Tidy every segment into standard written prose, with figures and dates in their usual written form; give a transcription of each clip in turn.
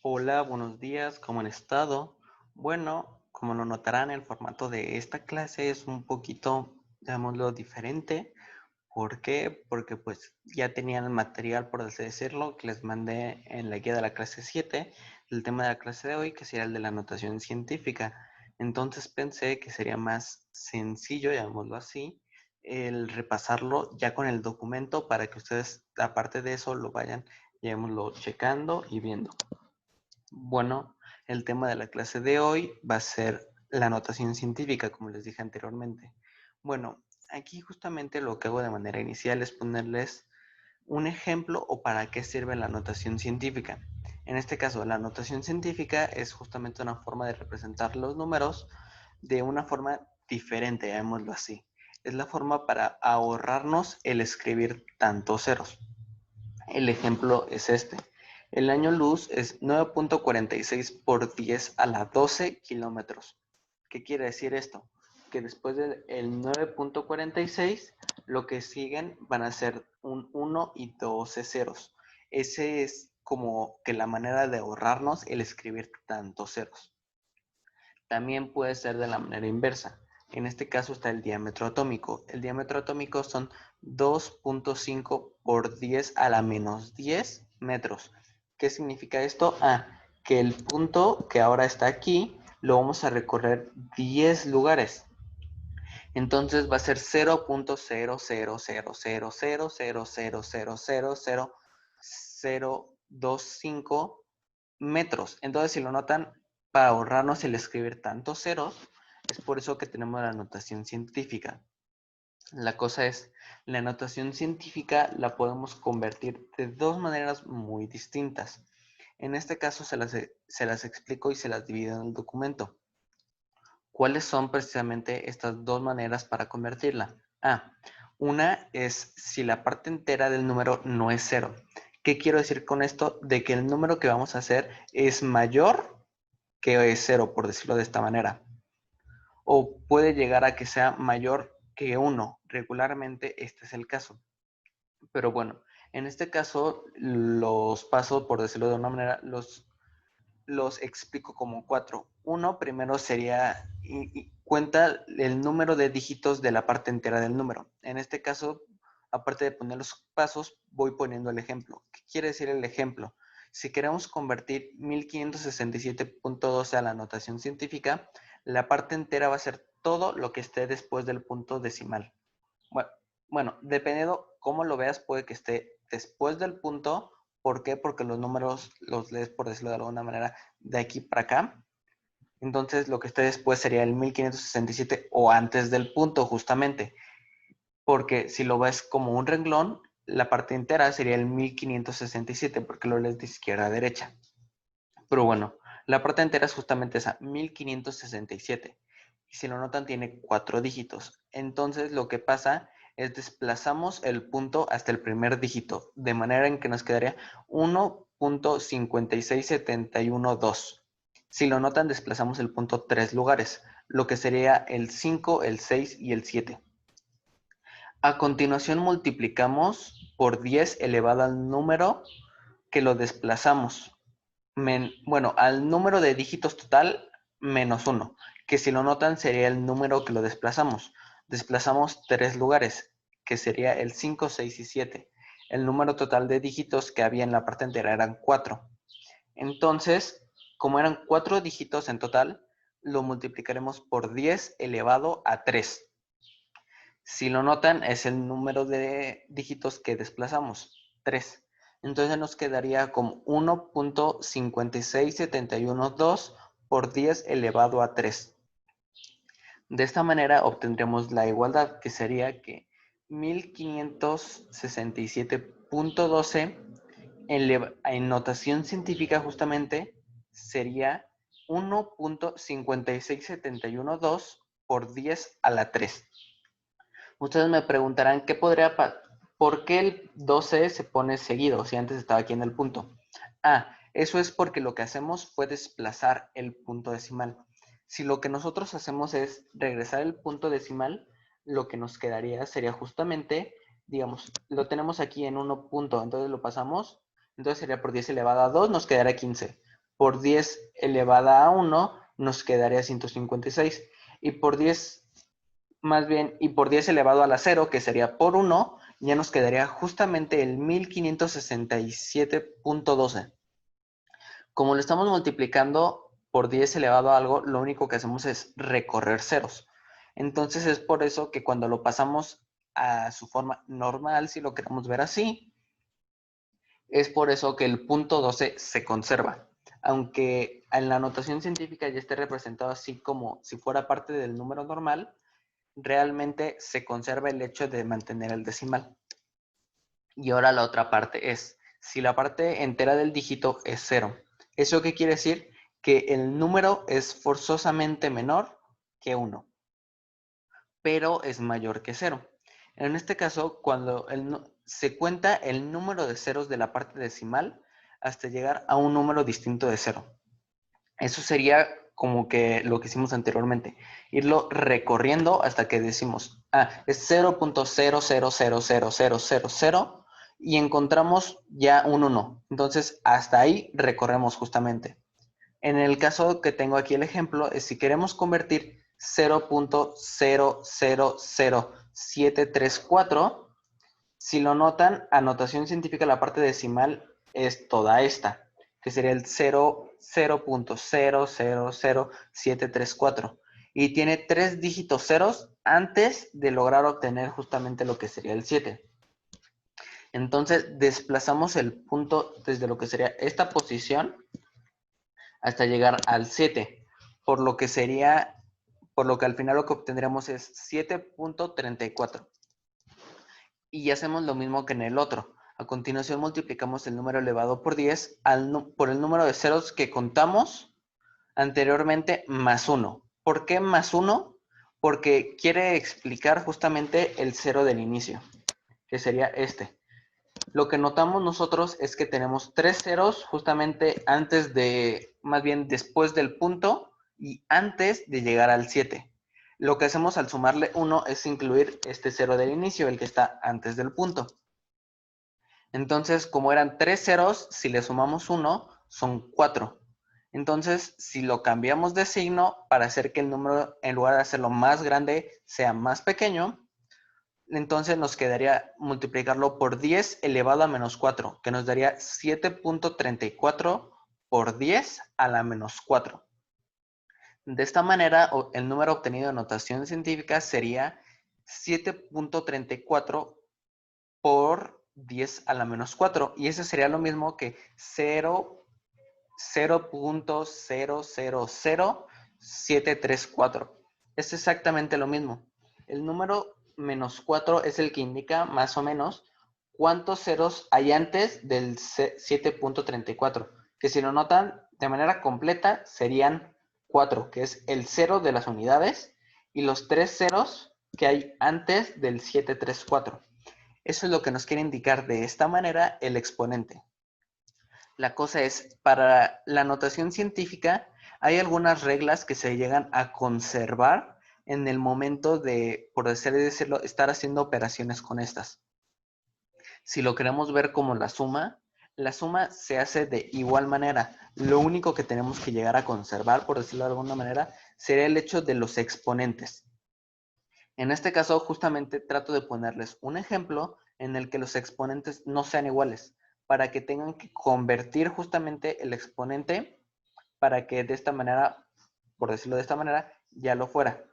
Hola, buenos días, ¿cómo han estado? Bueno, como lo notarán, el formato de esta clase es un poquito, llamémoslo, diferente. ¿Por qué? Porque pues ya tenían el material, por así decirlo, que les mandé en la guía de la clase 7, el tema de la clase de hoy, que sería el de la notación científica. Entonces pensé que sería más sencillo, llamémoslo así, el repasarlo ya con el documento para que ustedes, aparte de eso, lo vayan, llamémoslo, checando y viendo. Bueno, el tema de la clase de hoy va a ser la notación científica, como les dije anteriormente. Bueno, aquí justamente lo que hago de manera inicial es ponerles un ejemplo o para qué sirve la notación científica. En este caso, la notación científica es justamente una forma de representar los números de una forma diferente, llamémoslo así. Es la forma para ahorrarnos el escribir tantos ceros. El ejemplo es este. El año luz es 9.46 por 10 a la 12 kilómetros. ¿Qué quiere decir esto? Que después del 9.46, lo que siguen van a ser un 1 y 12 ceros. Ese es como que la manera de ahorrarnos el escribir tantos ceros. También puede ser de la manera inversa. En este caso está el diámetro atómico. El diámetro atómico son 2.5 por 10 a la menos 10 metros. ¿Qué significa esto? Que el punto que ahora está aquí lo vamos a recorrer 10 lugares. Entonces va a ser 0.0000000000025 metros. Entonces, si lo notan, para ahorrarnos el escribir tantos ceros, es por eso que tenemos la notación científica. La cosa es, la notación científica la podemos convertir de dos maneras muy distintas. En este caso se las explico y se las divido en el documento. ¿Cuáles son precisamente estas dos maneras para convertirla? Una es si la parte entera del número no es cero. ¿Qué quiero decir con esto? De que el número que vamos a hacer es mayor que es cero, por decirlo de esta manera. O puede llegar a que sea mayor que 1. Regularmente este es el caso. Pero bueno, en este caso los pasos, por decirlo de una manera, los explico como 4. Uno primero sería, cuenta el número de dígitos de la parte entera del número. En este caso, aparte de poner los pasos, voy poniendo el ejemplo. ¿Qué quiere decir el ejemplo? Si queremos convertir 1567.12 a la notación científica, la parte entera va a ser todo lo que esté después del punto decimal. Bueno, dependiendo cómo lo veas, puede que esté después del punto. ¿Por qué? Porque los números los lees, por decirlo de alguna manera, de aquí para acá. Entonces, lo que esté después sería el 1567 o antes del punto, justamente. Porque si lo ves como un renglón, la parte entera sería el 1567, porque lo lees de izquierda a derecha. Pero bueno, la parte entera es justamente esa, 1567. Y si lo notan, tiene 4 dígitos. Entonces, lo que pasa es desplazamos el punto hasta el primer dígito, de manera en que nos quedaría 1.56712. Si lo notan, desplazamos el punto 3 lugares, lo que sería el 5, el 6 y el 7. A continuación multiplicamos por 10 elevado al número que lo desplazamos. Al número de dígitos total menos 1, que si lo notan sería el número que lo desplazamos. Desplazamos 3 lugares, que sería el 5, 6 y 7. El número total de dígitos que había en la parte entera eran 4. Entonces, como eran 4 dígitos en total, lo multiplicaremos por 10 elevado a 3. Si lo notan, es el número de dígitos que desplazamos, 3. Entonces nos quedaría como 1.56712 por 10 elevado a 3. De esta manera obtendremos la igualdad, que sería que 1567.12 en notación científica justamente sería 1.56712 por 10 a la 3. Ustedes me preguntarán ¿por qué el 12 se pone seguido si antes estaba aquí en el punto? Eso es porque lo que hacemos fue desplazar el punto decimal. Si lo que nosotros hacemos es regresar el punto decimal, lo que nos quedaría sería justamente, digamos, lo tenemos aquí en 1 punto, entonces lo pasamos, entonces sería por 10 elevado a 2, nos quedará 15. por 10 elevada a 1 nos quedaría 156. Y por 10, más bien, y por 10 elevado a la 0, que sería por 1, ya nos quedaría justamente el 1567.12. Como lo estamos multiplicando por 10 elevado a algo, lo único que hacemos es recorrer ceros. Entonces es por eso que cuando lo pasamos a su forma normal, si lo queremos ver así, es por eso que el punto 12 se conserva. Aunque en la notación científica ya esté representado así como si fuera parte del número normal, realmente se conserva el hecho de mantener el decimal. Y ahora la otra parte es, si la parte entera del dígito es 0, ¿eso qué quiere decir? Que el número es forzosamente menor que 1, pero es mayor que 0. En este caso, cuando se cuenta el número de ceros de la parte decimal hasta llegar a un número distinto de 0. Eso sería como que lo que hicimos anteriormente, irlo recorriendo hasta que decimos, es 0.000000 y encontramos ya un 1. Entonces, hasta ahí recorremos justamente. En el caso que tengo aquí el ejemplo, es si queremos convertir 0.000734, si lo notan, anotación científica, la parte decimal es toda esta, que sería el 0.000734. Y tiene 3 dígitos ceros antes de lograr obtener justamente lo que sería el 7. Entonces, desplazamos el punto desde lo que sería esta posición hasta llegar al 7, por lo que al final lo que obtendremos es 7.34. Y hacemos lo mismo que en el otro. A continuación multiplicamos el número elevado por 10 por el número de ceros que contamos anteriormente más 1. ¿Por qué más 1? Porque quiere explicar justamente el cero del inicio, que sería este. Lo que notamos nosotros es que tenemos 3 ceros justamente más bien después del punto y antes de llegar al 7. Lo que hacemos al sumarle 1 es incluir este cero del inicio, el que está antes del punto. Entonces, como eran 3 ceros, si le sumamos 1, son 4. Entonces, si lo cambiamos de signo para hacer que el número, en lugar de hacerlo más grande, sea más pequeño, entonces nos quedaría multiplicarlo por 10 elevado a menos 4, que nos daría 7.34 por 10 a la menos 4. De esta manera, el número obtenido en notación científica sería 7.34 por 10 a la menos 4. Y eso sería lo mismo que 0.0000734. Es exactamente lo mismo. El número menos 4 es el que indica más o menos cuántos ceros hay antes del 7.34. Que si lo notan de manera completa serían 4, que es el cero de las unidades, y los 3 ceros que hay antes del 734. Eso es lo que nos quiere indicar de esta manera el exponente. La cosa es, para la notación científica, hay algunas reglas que se llegan a conservar en el momento de, por así decirlo, estar haciendo operaciones con estas. Si lo queremos ver como la suma se hace de igual manera. Lo único que tenemos que llegar a conservar, por decirlo de alguna manera, sería el hecho de los exponentes. En este caso, justamente trato de ponerles un ejemplo en el que los exponentes no sean iguales, para que tengan que convertir justamente el exponente para que de esta manera, por decirlo de esta manera, ya lo fuera.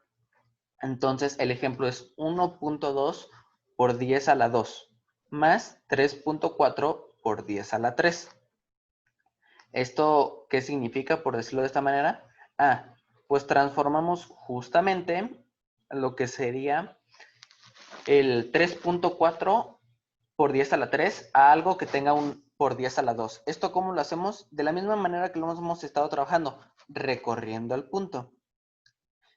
Entonces, el ejemplo es 1.2 por 10 a la 2 más 3.4 por 10 a la 3. ¿Esto qué significa, por decirlo de esta manera? Pues transformamos justamente lo que sería el 3.4 por 10 a la 3 a algo que tenga un por 10 a la 2. ¿Esto cómo lo hacemos? De la misma manera que lo hemos estado trabajando, recorriendo el punto.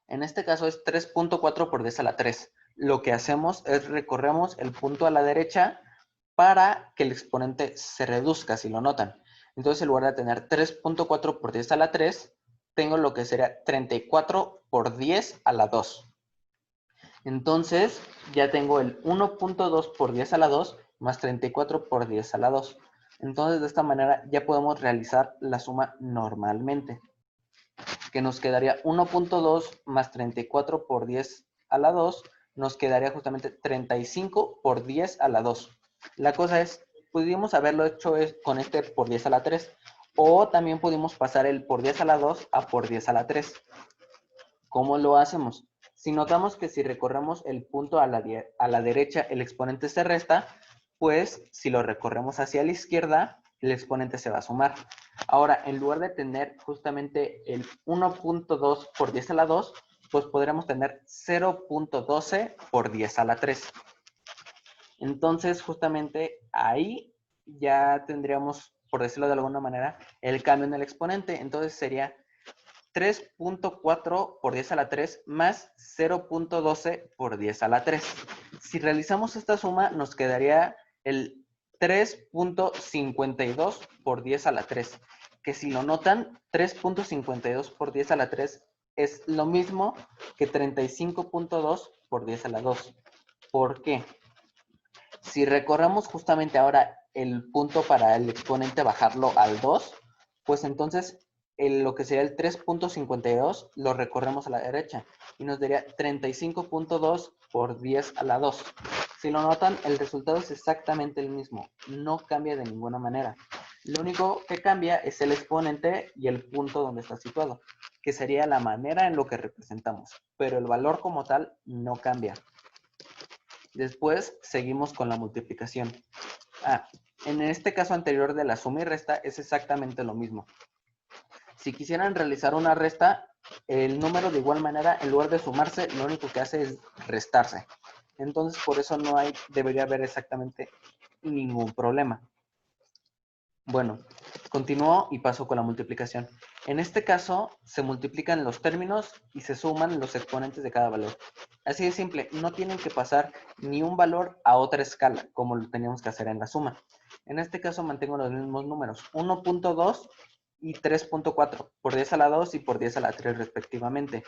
En este caso es 3.4 por 10 a la 3. Lo que hacemos es recorremos el punto a la derecha para que el exponente se reduzca, si lo notan. Entonces, en lugar de tener 3.4 por 10 a la 3, tengo lo que sería 34 por 10 a la 2. Entonces, ya tengo el 1.2 por 10 a la 2 más 34 por 10 a la 2. Entonces, de esta manera ya podemos realizar la suma normalmente, que nos quedaría 1.2 más 34 por 10 a la 2, nos quedaría justamente 35 por 10 a la 2. La cosa es, pudimos haberlo hecho con este por 10 a la 3, o también pudimos pasar el por 10 a la 2 a por 10 a la 3. ¿Cómo lo hacemos? Si notamos que si recorremos el punto a la derecha, el exponente se resta, pues si lo recorremos hacia la izquierda, el exponente se va a sumar. Ahora, en lugar de tener justamente el 1.2 por 10 a la 2, pues podremos tener 0.12 por 10 a la 3. Entonces, justamente ahí ya tendríamos, por decirlo de alguna manera, el cambio en el exponente. Entonces sería 3.4 por 10 a la 3 más 0.12 por 10 a la 3. Si realizamos esta suma, nos quedaría el 3.52 por 10 a la 3. Que si lo notan, 3.52 por 10 a la 3 es lo mismo que 35.2 por 10 a la 2. ¿Por qué? Si recorremos justamente ahora el punto para el exponente bajarlo al 2, pues entonces lo que sería el 3.52 lo recorremos a la derecha y nos daría 35.2 por 10 a la 2. Si lo notan, el resultado es exactamente el mismo, no cambia de ninguna manera. Lo único que cambia es el exponente y el punto donde está situado, que sería la manera en lo que representamos, pero el valor como tal no cambia. Después seguimos con la multiplicación. En este caso anterior de la suma y resta es exactamente lo mismo. Si quisieran realizar una resta, el número de igual manera, en lugar de sumarse, lo único que hace es restarse. Entonces, por eso debería haber exactamente ningún problema. Bueno, continúo y paso con la multiplicación. En este caso, se multiplican los términos y se suman los exponentes de cada valor. Así de simple, no tienen que pasar ni un valor a otra escala, como lo teníamos que hacer en la suma. En este caso mantengo los mismos números, 1.2 y 3.4, por 10 a la 2 y por 10 a la 3 respectivamente.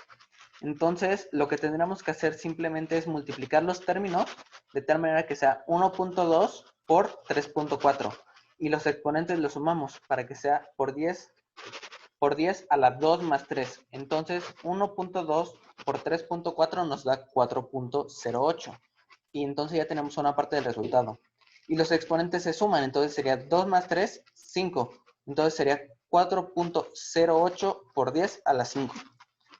Entonces, lo que tendríamos que hacer simplemente es multiplicar los términos de tal manera que sea 1.2 por 3.4 y los exponentes los sumamos para que sea por 10 a la 2 más 3. Entonces, 1.2 por 3.4 nos da 4.08. Y entonces ya tenemos una parte del resultado. Y los exponentes se suman, entonces sería 2 más 3, 5. Entonces sería 4.08 por 10 a la 5.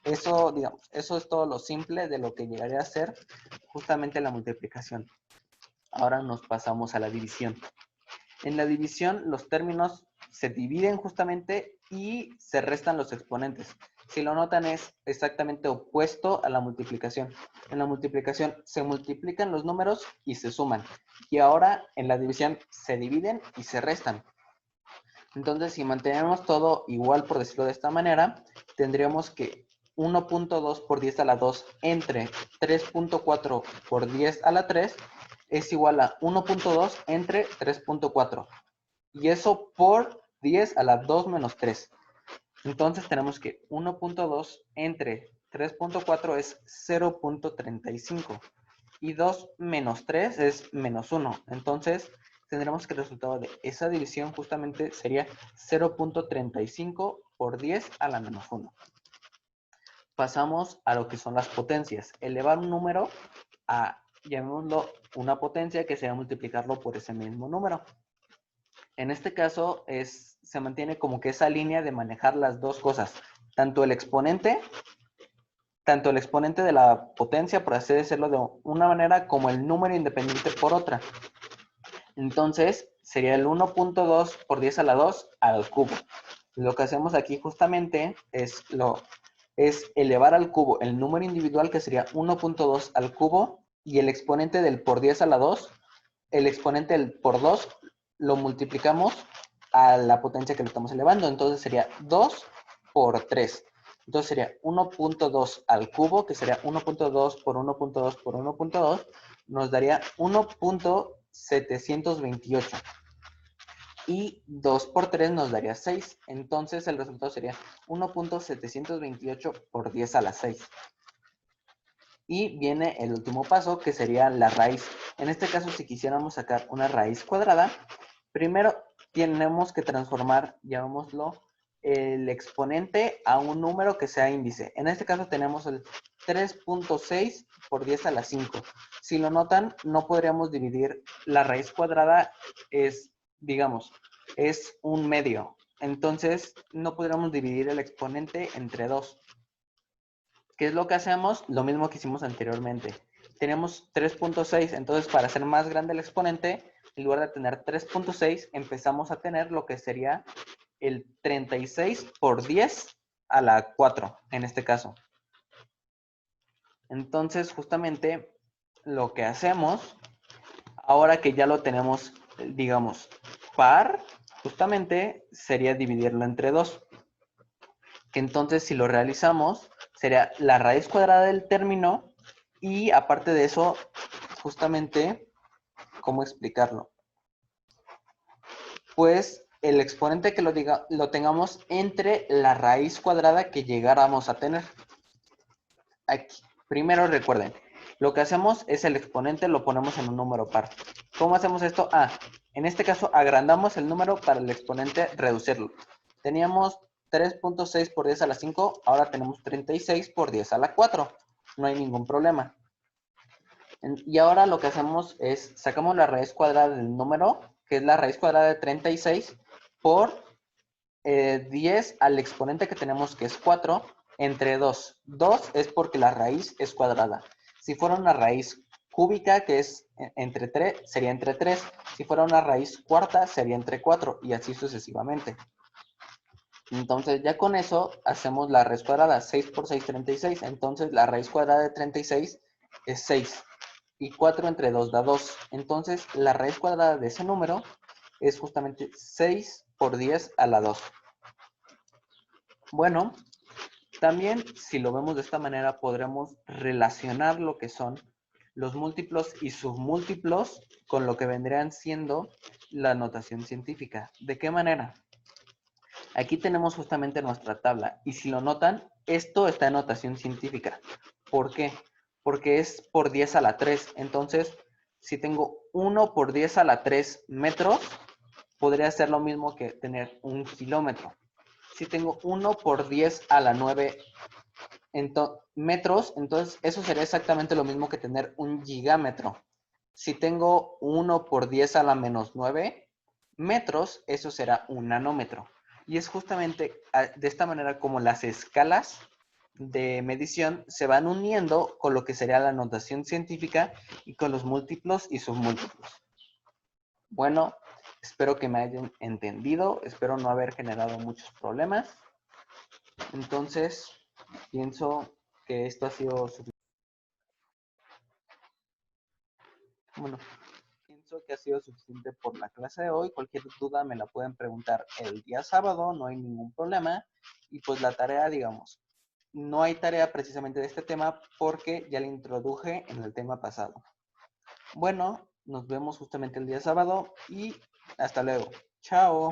Eso, digamos, eso es todo lo simple de lo que llegaría a ser justamente la multiplicación. Ahora nos pasamos a la división. En la división, los términos se dividen justamente y se restan los exponentes. Si lo notan, es exactamente opuesto a la multiplicación. En la multiplicación se multiplican los números y se suman. Y ahora en la división se dividen y se restan. Entonces, si mantenemos todo igual, por decirlo de esta manera, tendríamos que 1.2 por 10 a la 2 entre 3.4 por 10 a la 3 es igual a 1.2 entre 3.4. Y eso por 10 a la 2 menos 3. Entonces tenemos que 1.2 entre 3.4 es 0.35. Y 2 menos 3 es menos 1. Entonces tendremos que el resultado de esa división justamente sería 0.35 por 10 a la menos 1. Pasamos a lo que son las potencias. Elevar un número a, llamémoslo, una potencia, que sería multiplicarlo por ese mismo número. En este caso se mantiene como que esa línea de manejar las dos cosas, tanto el exponente de la potencia, por así decirlo de una manera, como el número independiente por otra. Entonces, sería el 1.2 por 10 a la 2 al cubo. Lo que hacemos aquí justamente es elevar al cubo el número individual, que sería 1.2 al cubo, y el exponente del por 10 a la 2, el exponente del por 2, lo multiplicamos a la potencia que lo estamos elevando. Entonces sería 2 por 3. Entonces sería 1.2 al cubo, que sería 1.2 por 1.2 por 1.2, nos daría 1.728. Y 2 por 3 nos daría 6. Entonces el resultado sería 1.728 por 10 a la 6. Y viene el último paso, que sería la raíz. En este caso, si quisiéramos sacar una raíz cuadrada, primero tenemos que transformar, llamémoslo, el exponente a un número que sea índice. En este caso tenemos el 3.6 por 10 a la 5. Si lo notan, no podríamos dividir la raíz cuadrada, es, digamos, es un medio. Entonces, no podríamos dividir el exponente entre 2. ¿Qué es lo que hacemos? Lo mismo que hicimos anteriormente. Tenemos 3.6, entonces para hacer más grande el exponente, en lugar de tener 3.6, empezamos a tener lo que sería el 36 por 10 a la 4, en este caso. Entonces, justamente, lo que hacemos, ahora que ya lo tenemos, digamos, par, justamente sería dividirlo entre 2. Que entonces, si lo realizamos, sería la raíz cuadrada del término y aparte de eso, justamente, ¿cómo explicarlo? Pues el exponente que lo tengamos entre la raíz cuadrada que llegáramos a tener. Aquí. Primero recuerden, lo que hacemos es el exponente lo ponemos en un número par. ¿Cómo hacemos esto? En este caso agrandamos el número para el exponente reducirlo. Teníamos 3.6 por 10 a la 5, ahora tenemos 36 por 10 a la 4. No hay ningún problema. Y ahora lo que hacemos es, sacamos la raíz cuadrada del número, que es la raíz cuadrada de 36, por 10 al exponente que tenemos, que es 4, entre 2. 2 es porque la raíz es cuadrada. Si fuera una raíz cúbica, que es entre 3, sería entre 3. Si fuera una raíz cuarta, sería entre 4, y así sucesivamente. Entonces, ya con eso, hacemos la raíz cuadrada. 6 por 6, 36. Entonces, la raíz cuadrada de 36 es 6. Y 4 entre 2 da 2. Entonces, la raíz cuadrada de ese número es justamente 6 por 10 a la 2. Bueno, también si lo vemos de esta manera, podremos relacionar lo que son los múltiplos y submúltiplos con lo que vendrían siendo la notación científica. ¿De qué manera? Aquí tenemos justamente nuestra tabla y si lo notan, esto está en notación científica. ¿Por qué? Porque es por 10 a la 3. Entonces, si tengo 1 por 10 a la 3 metros, podría ser lo mismo que tener 1 kilómetro. Si tengo 1 por 10 a la 9 metros, entonces eso sería exactamente lo mismo que tener 1 gigámetro. Si tengo 1 por 10 a la menos 9 metros, eso será 1 nanómetro. Y es justamente de esta manera como las escalas de medición se van uniendo con lo que sería la notación científica y con los múltiplos y submúltiplos. Bueno, espero que me hayan entendido, espero no haber generado muchos problemas. Entonces, pienso que esto ha sido suficiente. Bueno, pienso que ha sido suficiente por la clase de hoy. Cualquier duda me la pueden preguntar el día sábado, no hay ningún problema. Y pues la tarea, digamos, no hay tarea precisamente de este tema porque ya la introduje en el tema pasado. Bueno, nos vemos justamente el día sábado y hasta luego. Chao.